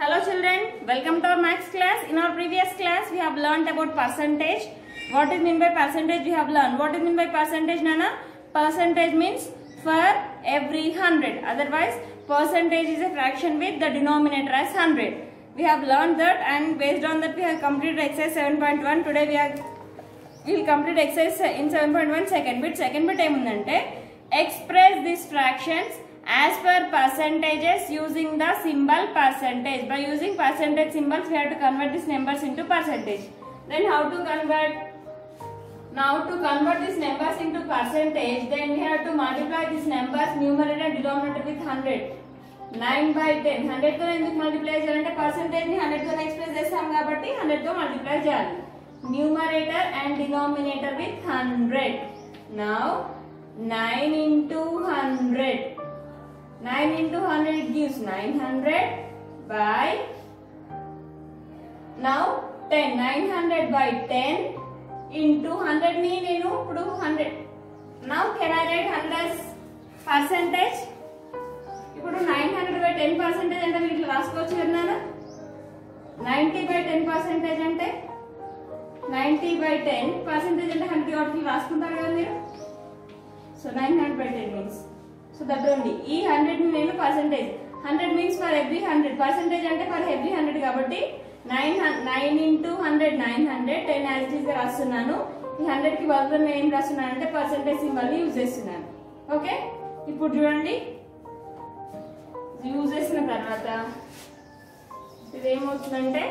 Hello children, welcome to our maths class. In our previous class, we have learnt about percentage. What is mean by percentage? We have learned. What is mean by percentage, Nana? Percentage means for every 100. Otherwise, percentage is a fraction with the denominator as 100. We have learned that, and based on that we have completed exercise 7.1. Today we will complete exercise in 7.1 second bit. Second bit emundante express these fractions as per percentages using the symbol percentage. By using percentage symbols, we have to convert these numbers into percentage. Then how to convert? Now to convert these numbers into percentage, then we have to multiply these numbers numerator and denominator with 100. 9 by 10. 100 తో ఎందుకు multiply చేయాలంటే percentage ని 100 తో express చేస్తాం కాబట్టి 100 తో multiply చేయాలి. Numerator and denominator with 100. Now 9 into 100. 9 into 100 gives 900 by now 10. 900 by 10 into 100 ni nenu ipudu 100. Now can I write 100 as percentage? ఇప్పుడు 900 by 10% అంటే మీరు ఇట్లా రాసుకోవచ్చు కదా. 90 by 10% అంటే 90 by 10% అంటే 100 కాబట్టి రాసుకుంటారు కదా మీరు. So 900 by 10 means so that only ఈ 100 ని నేను percentage 100 means for every 100 percentage అంటే for every 100 కాబట్టి 9 into 100 900 10 as it is గా రాస్తున్నాను. ఈ 100 కి బదులుగా నేను ఏం రాస్తున్నాను అంటే percentage సింబల్ ని యూజ్ చేస్తున్నాను. ఓకే, ఇప్పుడు చూడండి యూజ్ చేసిన తర్వాత ఇది ఏమవుతుందంటే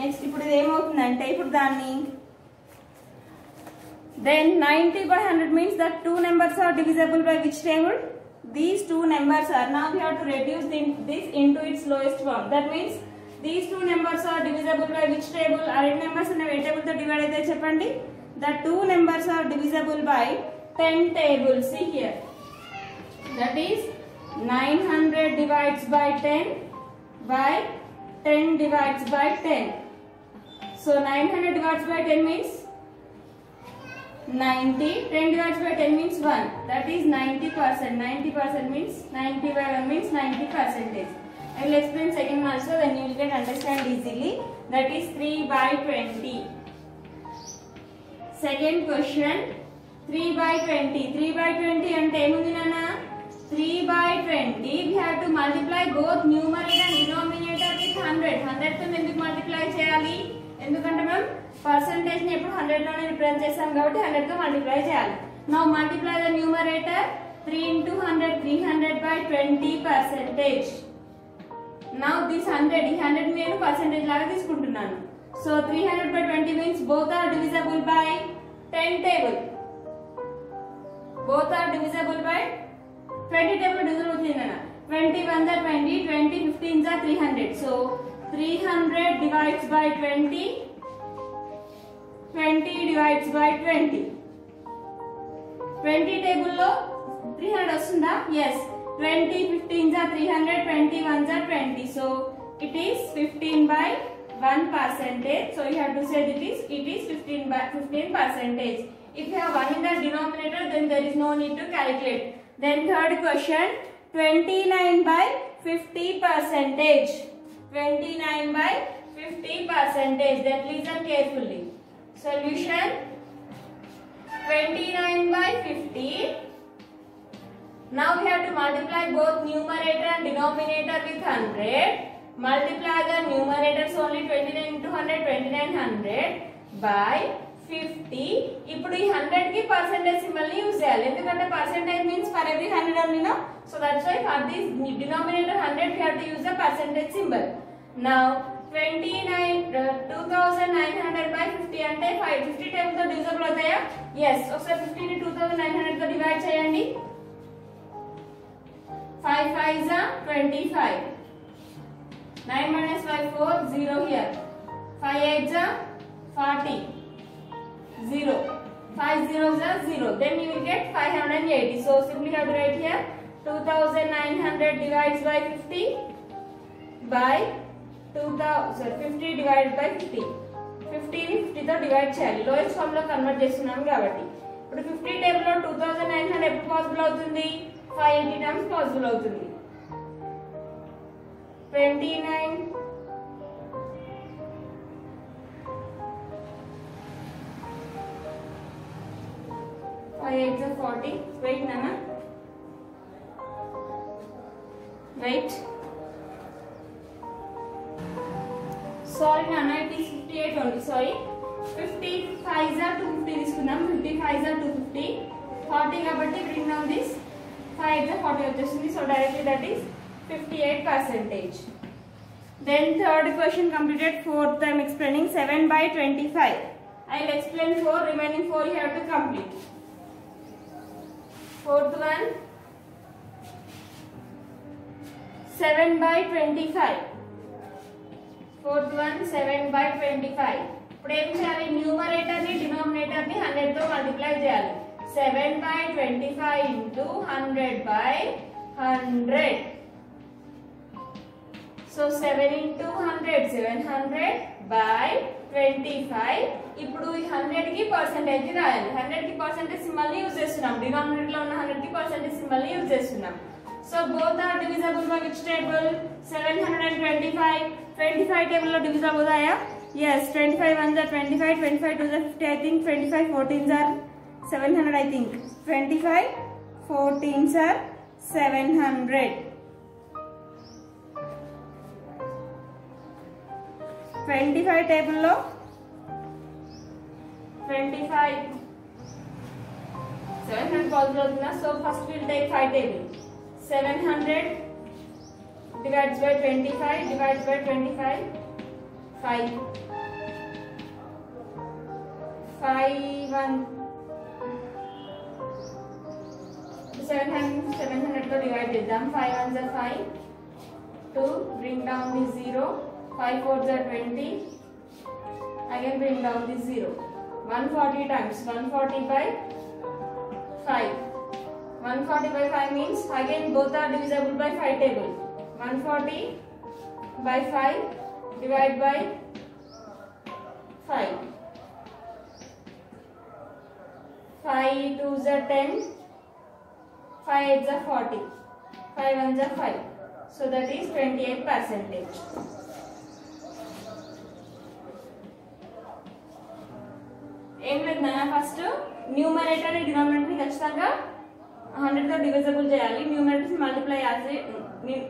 నెక్స్ట్ ఇప్పుడు ఇది ఏమవుతుందంటే ఇప్పుడు దాన్ని then 90 by 100 means that two numbers are divisible by which table? These two numbers are. Now we have to reduce this into its lowest form. That means these two numbers are divisible by which table? Are eight numbers in a table to divide అయితే చెప్పండి. The two numbers are divisible by 10 tables. See here. That is 900 divides by 10 by 10 divides by 10. So 900 divides by 10 means 90. 10 divides by 10 means 1. That is 90%. 90% means 90 by 1 means 90%. I will explain second one also, then you will get understand easily. That is 3 by 20. Second question 3 by 20. 3 by 20 ante emundi nana 3 by 20 we have to multiply both numerator and denominator with 100. 100 తో ఎందుకు multiply చేయాలి? ఎందుకంటే మనం percentage ని ఎప్పుడు 100 లోనే represent చేస్తాం కాబట్టి 100 తో మల్టిప్లై చేయాలి. Now multiply the numerator 3 into 100 300 by 20%. Now this 100 ఈ 100 ని నేను పర్సెంటేజ్ లాగా తీసుకుంటున్నాను. So 300 by 20 means both are divisible by 10 table. Both are divisible by 20 table divisible అవుతుంది కదా. 20 1s are 20, 20 15s are 300. So 300 divides by 20, 20 divides by 20. 20 table లో 300 వస్తుందా? Yes. 20 15s are 300, 20 1s are 20. So it is 15 by 1%. So you have to say it is 15 by 15%. If you have 1 in the denominator, then there is no need to calculate. Then third question 29 by 50%. 29 by 50%. Then listen carefully. Solution 29 by 50. Now we have to multiply both numerator and denominator with 100. Multiply the numerators only 29 into 100 2900 by 50. ఇప్పుడు ఈ 100 కి percentage symbol ని use చేయాలి. ఎందుకంటే percentage means for every 100 only, no? So that's why for this denominator 100 we have to use the percentage symbol. Now 2900 by 50 అంటే 50 times తో divisible అవుతాయా? yes. ఒకసారి 50 ని 2900 తో డివైడ్ చేయండి. 5 5s are 25. 9 minus 5 4 0 here. 5 8s are 40. 0. 5 zeros are 0. Then you will get 580. So simply have to write here 2900 divides by 50 by 50 divided by 50. 50 ని 50 తో divide చేయాలి. లోయెస్ట్ ఫార్మ్ లో కన్వర్ట్ చేస్తున్నాం కాబట్టి ఇప్పుడు 50 టేబుల్ లో 2900 ఎప్పుడు పాసిబుల్ అవుతుంది? 580 టైమ్స్ పాసిబుల్ అవుతుంది. 29 5 8 is 40. Wait, Nana. Wait. Sorry, Nana. It is 58 only. Sorry. 55 are 250 తీసుకుందాం. 55 are 250. 40 కాబట్టి bring down this 5 is 40 వచ్చేస్తుంది. So directly that is 58%. Then third question completed. Fourth I am explaining 7 by 25. I will explain 4. Remaining 4 you have to complete. Fourth one 7 by 25. Fourth one 7 by 25. ఇప్పుడు ఏం చేయాలి? Numerator ని denominator ని 100 తో multiply చేయాలి. 7 by 25 into 100 by 100. So 7 into 100 700 by 25. ఇప్పుడు ఈ 100 కి పర్సెంటేజ్ రాయాలి. 100 కి పర్సెంటేజ్ సింబల్ ని యూజ్ చేస్తున్నాం. డినామినేటర్ లో ఉన్న 100 కి పర్సెంటేజ్ సింబల్ ని యూజ్ చేస్తున్నాం. So both are divisible by which table? 725. 25 table లో divisible అవుతాయా? Yes. 25 ones are 25. 25 twos are 50. I think 25 14s are 700. I think 25 14s are 700. 25 table లో 25 700 possible అవుతుందా? So first we'll take 5 table. 700 divides by 25 divides by 25 5 1 700 to divide చేద్దాం. 5 ones are 5 2 bring down this 0 5 4s are 20 again bring down this 0 140 times 140 by 5 140 by 5 means again both are divisible by 5 table. 140 by 5 divide by 5 5 2s are 10 5 8s are 40 5 1s are 5. So that is 28%. ఏం లేదు నాన్న, first numerator and denominator ని ఖచ్చితంగా 100 తో divisible చేయాలి. Numerators multiply as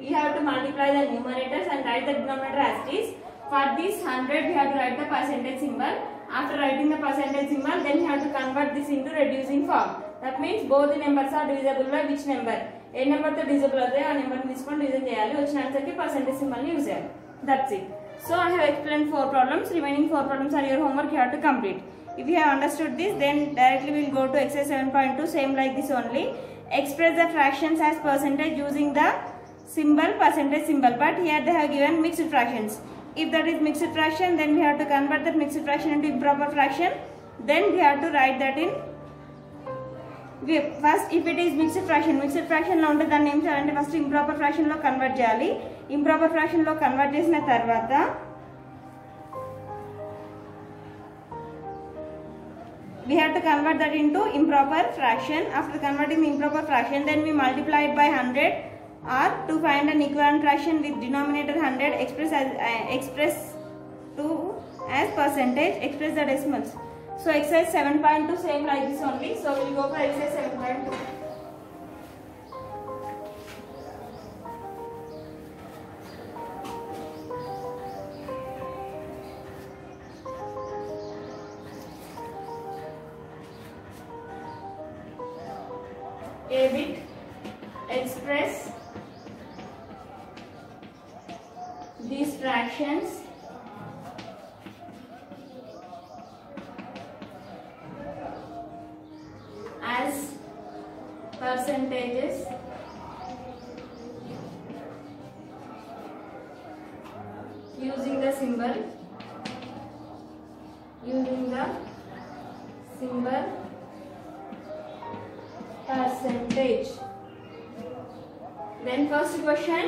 you have to multiply the numerators and write the denominator as it is. For this 100 we have to write the percentage symbol. After writing the percentage symbol, then you have to convert this into reducing form. That means both the numbers are divisible by which number? A number తో divisible అవుతాయో ఆ number ని తీసుకొని division చేయాలి. వచ్చిన answer కి percentage symbol ని use చేయాలి. That's it. So I have explained 4 problems. Remaining 4 problems are your homework. You have to complete. If you have understood this, then directly we will go to exercise 7.2. Same like this only. Express the fractions as percentage using the symbol percentage symbol, but here they have given mixed fractions. If that is mixed fraction, then we have to convert that mixed fraction into improper fraction. Then we have to write that in first. If it is mixed fraction lo unte danni em cheyalante first improper fraction lo convert cheyali. Improper fraction lo convert chesina tarvata we have to convert that into improper fraction. After converting the improper fraction, then we multiply it by 100. Or to find an equivalent fraction with denominator 100, express to as percentage, express the decimals. So exercise 7.2 same like this only. So we will go for exercise 7.2. A bit express these fractions as percentages using the symbol percentage. Then first question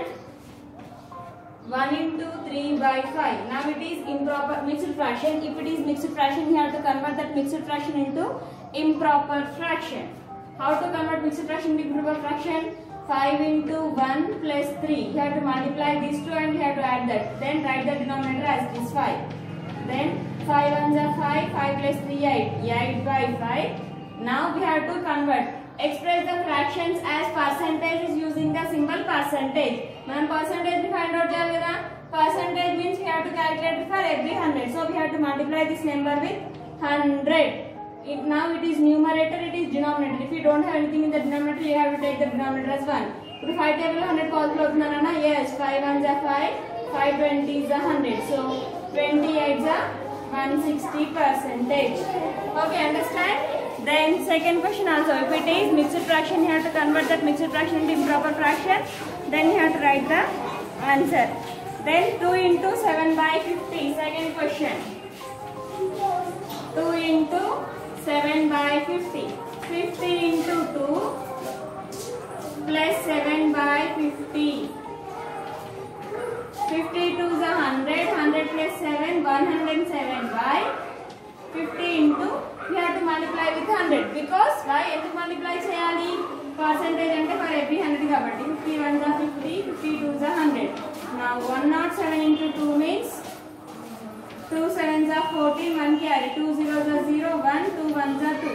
1 into 3 by 5. Now it is improper mixed fraction. If it is mixed fraction, you have to convert that mixed fraction into improper fraction. How to convert mixed fraction into improper fraction? 5 into 1 plus 3. You have to multiply these two and you have to add that. Then write the denominator as it is 5. Then 5 ones are 5, 5 plus 3 8, 8 by 5. Now we have to convert. Express the fractions as percentages using the symbol percentage. Man percentage ni find out cheyali kada. Percentage means we have to calculate for every 100. So we have to multiply this number with 100. Now it is numerator, it is denominator. If you don't have anything in the denominator, you have to take the denominator as 1. If 5 table 100 possible avutundana, yes, 5 ones are 5, 5 20s are 100. So 28s are 160 percentage. Okay, understand? Then second question also, if it is mixed fraction, you have to convert that mixed fraction into improper fraction. Then you have to write the answer. Then 2 into 7 by 50. Second question. 2 into 7 by 50. 50 into 2 plus 7 by 50. 52 is 100. 100 plus 7, 107 by 50 into, we have to multiply with 100. Because why? Enduku multiply cheyali? Percentage ante for every 100 kabatti. 51 is 50, 52 is 100. Now 107 into 2 means 2 sevens are 14, 1 carry, 2 zeros are 0, 1, 2 ones are 2.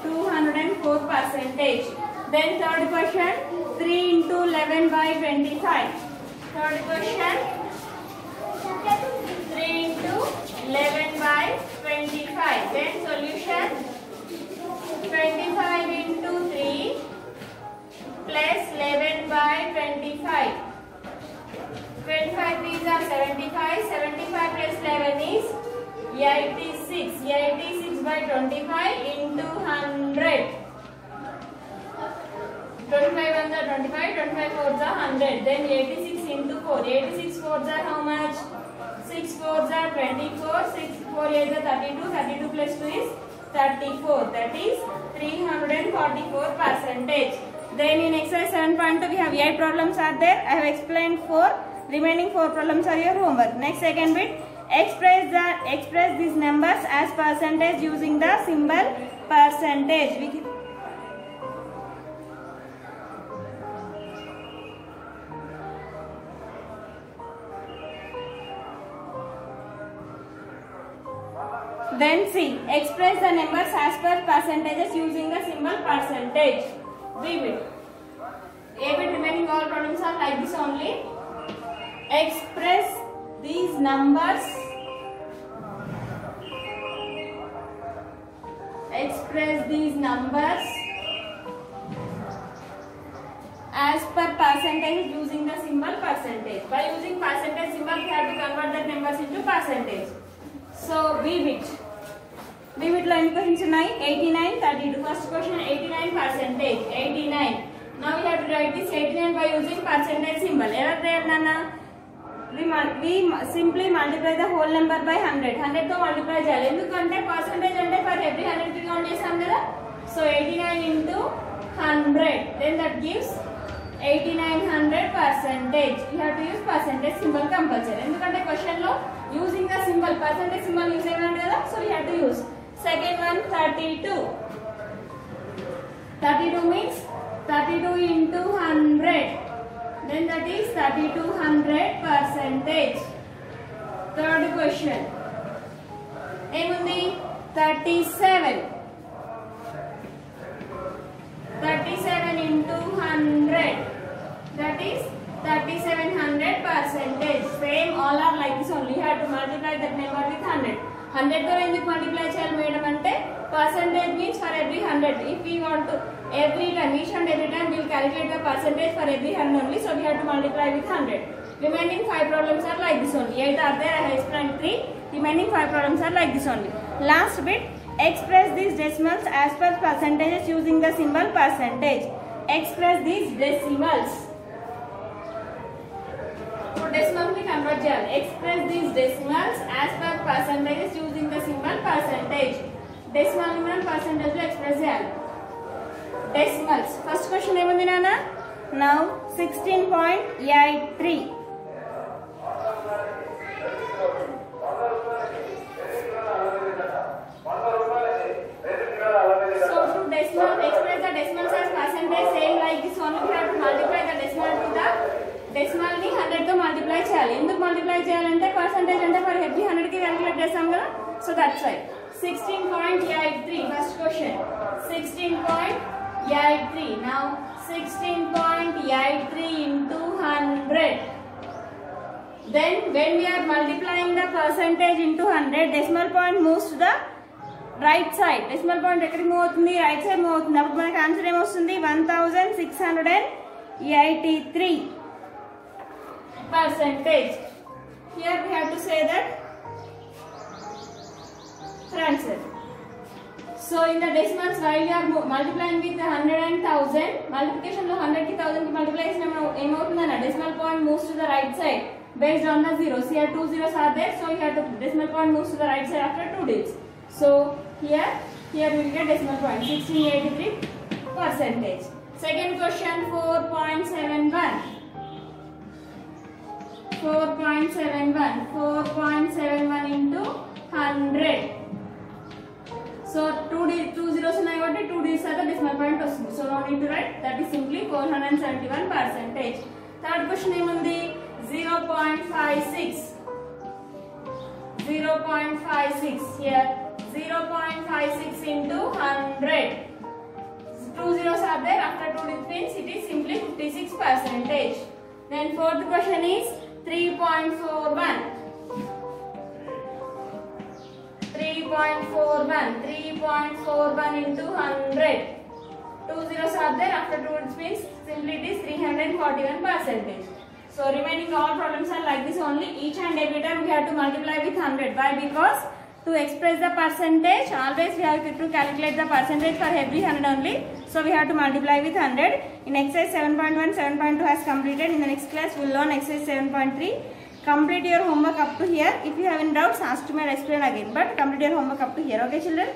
204 percentage. Then third question, 3 into 11 by 25. Third question, 3 into 11 by 25. Then solution, 25 into 3 plus 11 by 25. 25 these are 75. 75 plus 11 is 86. 86 by 25 into 100. 25 ones are 25. 25 fours are 100. Then 86 into 4. 86 fours are how much? 6 fours are 24. 6 4 8 are 32. 32 plus 2 is 34. That is 344 percentage. Then in exercise 7.2 we have 8 problems are there. I have explained 4. Remaining 4 problems are your homework. Next second bit, express these numbers as percentage using the symbol percentage. Then see, express the numbers as per percentages using the symbol percentage. B bit. A bit remaining all problems are like this only. Express these numbers as per percentage using the symbol percentage. By using percentage symbol, we have to convert the numbers into percentage. So B bit lo any questions ఉన్నాయి? 89, 32. First question 89 percentage. 89. Now we have to write this 89 by using percentage symbol. Error there nana. We simply multiply the whole number by 100. 100 to multiply cheyali. Endukante percentage ante for every 100 ki count chesam kada. So 89 into 100. Then that gives 8900 percentage. You have to use percentage symbol compulsory. Endukante question lo using the symbol percentage symbol use cheyalante kada. So we have to use. Second one 32. 32 means 32 into 100. Then that is 3200 percentage. Third question. Emundi 37. 37 into 100. That is 3700 percentage. Same all are like this only. You have to multiply that number with 100. 100 to ఎందుకు multiply చేయాలి madam అంటే percentage means for every 100. If we want to every time, each and every time we will calculate the percentage for every 100 only. So we have to multiply with 100. Remaining 5 problems are like this only. 8 are there. I have explained 3. Remaining 5 problems are like this only. Last bit, express these decimals as per percentages using the symbol percentage. Express these decimals. So decimals we convert cheyali. Express these decimals as per percentages using the symbol percentage. Decimal ni మనం percentage లో express చేయాలి. Decimals. First question ఏముంది నాన్న? Now 16.83. So to decimal express the decimals as percentage, same like this only we have to multiply చేయాలి. ఎందుకు multiply చేయాలంటే percentage అంటే for every 100 కి క్యాలిక్యులేట్ చేస్తాం కదా. So that's why 16.83 first question 16.83. Now 16.83 into 100. Then when we are multiplying the percentage into 100, decimal point moves to the right side. Decimal point ekkadiki move avutundi, right side move avutundi. appudu manaku answer em vastundi 1683 percentage. Here we have to say that answer. So in the decimals, while you are multiplying with 100 and 1000, multiplication lo 100 ki 1000 ki multiply chesina em avutundana decimal point moves to the right side based on the zeros. Here 2 zeros are there, so you have to decimal point moves to the right side after 2 digits. So here we will get decimal point 1683 percentage. Second question 4.71. 4.71 into 100. So 2 zeros ఉన్నాయి కాబట్టి 2 digits are the decimal point వస్తుంది. So no need to write, that is simply 471 percentage. Third question ఏముంది 0.56. 0.56 here 0.56 into 100. 2 zeros are there, after 2 digits means it is simply 56 percentage. Then fourth question is 3.41. 3.41 into 100. 2 zeros are there, after 2 digits means simply it is 341 percentage. So remaining all problems are like this only. Each and every time we have to multiply with 100. Why? Because to express the percentage, always we have to calculate the percentage for every 100 only. So we have to multiply with 100. In exercise 7.1, 7.2 has completed. In the next class we will learn exercise 7.3. Complete your homework up to here. If you have any doubts, ask me and explain again. But complete your homework up to here. Okay children?